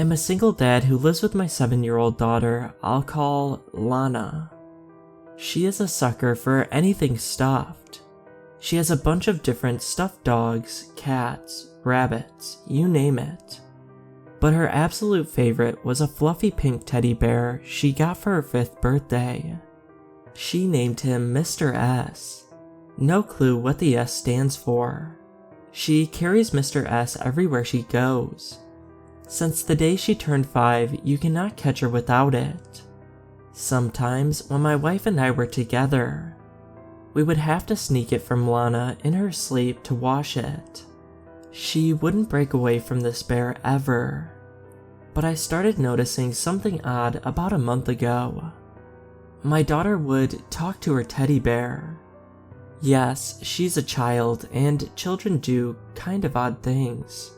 I'm a single dad who lives with my 7-year-old daughter I'll call Lana. She is a sucker for anything stuffed. She has a bunch of different stuffed dogs, cats, rabbits, you name it. But her absolute favorite was a fluffy pink teddy bear she got for her 5th birthday. She named him Mr. S. No clue what the S stands for. She carries Mr. S everywhere she goes. Since the day she turned 5, you cannot catch her without it. Sometimes, when my wife and I were together, we would have to sneak it from Lana in her sleep to wash it. She wouldn't break away from this bear ever. But I started noticing something odd about a month ago. My daughter would talk to her teddy bear. Yes, she's a child, and children do kind of odd things.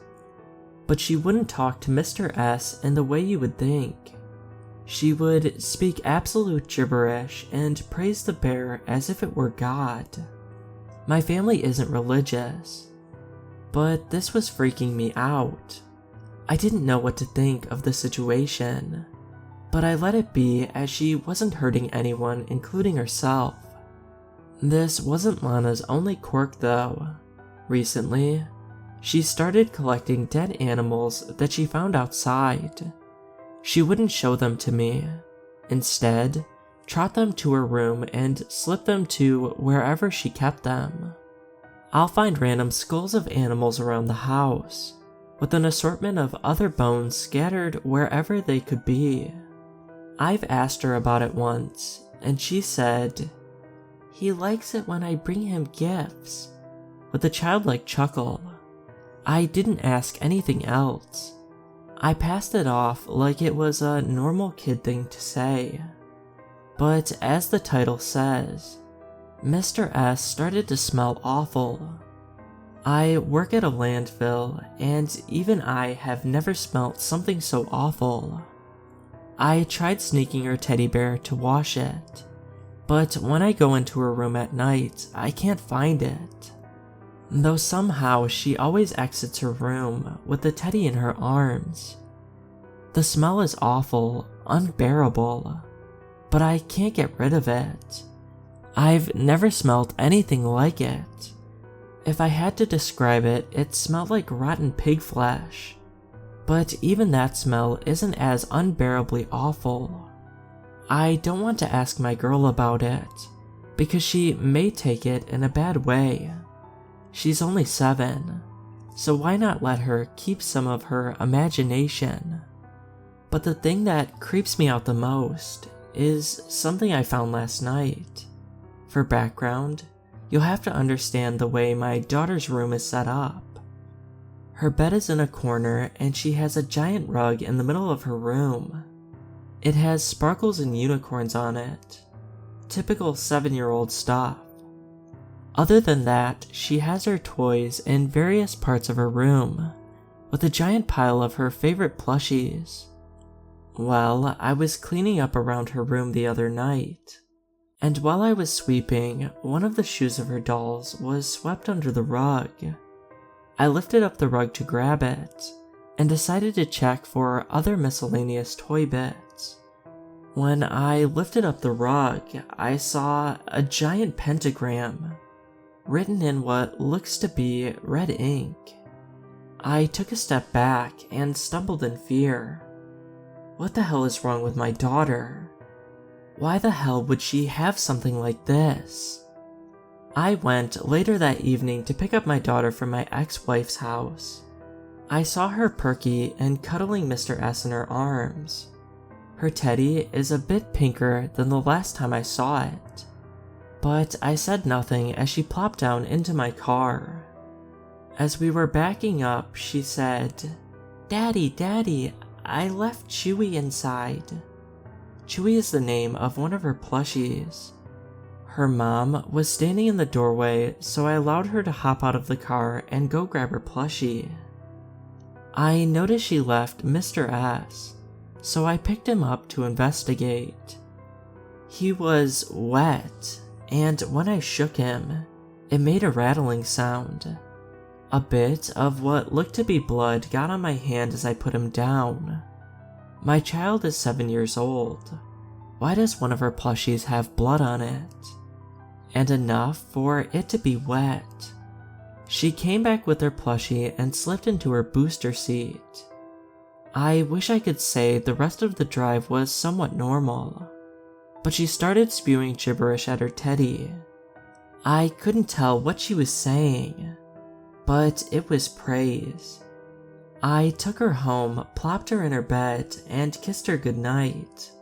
But she wouldn't talk to Mr. S in the way you would think. She would speak absolute gibberish and praise the bear as if it were God. My family isn't religious, but this was freaking me out. I didn't know what to think of the situation, but I let it be as she wasn't hurting anyone, including herself. This wasn't Lana's only quirk though. Recently, she started collecting dead animals that she found outside. She wouldn't show them to me. Instead, trot them to her room and slip them to wherever she kept them. I'll find random skulls of animals around the house, with an assortment of other bones scattered wherever they could be. I've asked her about it once, and she said, "He likes it when I bring him gifts," with a childlike chuckle. I didn't ask anything else. I passed it off like it was a normal kid thing to say. But as the title says, Mr. S started to smell awful. I work at a landfill, and even I have never smelt something so awful. I tried sneaking her teddy bear to wash it, but when I go into her room at night, I can't find it. Though somehow she always exits her room with the teddy in her arms. The smell is awful, unbearable, but I can't get rid of it. I've never smelled anything like it. If I had to describe it, it smelled like rotten pig flesh. But even that smell isn't as unbearably awful. I don't want to ask my girl about it, because she may take it in a bad way. She's only 7, so why not let her keep some of her imagination? But the thing that creeps me out the most is something I found last night. For background, you'll have to understand the way my daughter's room is set up. Her bed is in a corner and she has a giant rug in the middle of her room. It has sparkles and unicorns on it. Typical 7-year-old stuff. Other than that, she has her toys in various parts of her room, with a giant pile of her favorite plushies. Well, I was cleaning up around her room the other night, and while I was sweeping, one of the shoes of her dolls was swept under the rug. I lifted up the rug to grab it, and decided to check for other miscellaneous toy bits. When I lifted up the rug, I saw a giant pentagram, written in what looks to be red ink. I took a step back and stumbled in fear. What the hell is wrong with my daughter? Why the hell would she have something like this? I went later that evening to pick up my daughter from my ex-wife's house. I saw her perky and cuddling Mr. S in her arms. Her teddy is a bit pinker than the last time I saw it. But I said nothing as she plopped down into my car. As we were backing up, she said, "Daddy, Daddy, I left Chewy inside." Chewy is the name of one of her plushies. Her mom was standing in the doorway, so I allowed her to hop out of the car and go grab her plushie. I noticed she left Mr. S, so I picked him up to investigate. He was wet, and when I shook him, it made a rattling sound. A bit of what looked to be blood got on my hand as I put him down. My child is 7 years old. Why does one of her plushies have blood on it? And enough for it to be wet. She came back with her plushie and slipped into her booster seat. I wish I could say the rest of the drive was somewhat normal, but she started spewing gibberish at her teddy. I couldn't tell what she was saying, but it was praise. I took her home, plopped her in her bed, and kissed her goodnight.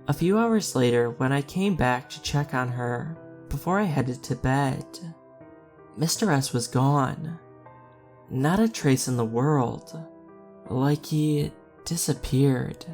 A few hours later, when I came back to check on her before I headed to bed, Mr. S was gone. Not a trace in the world, like he disappeared.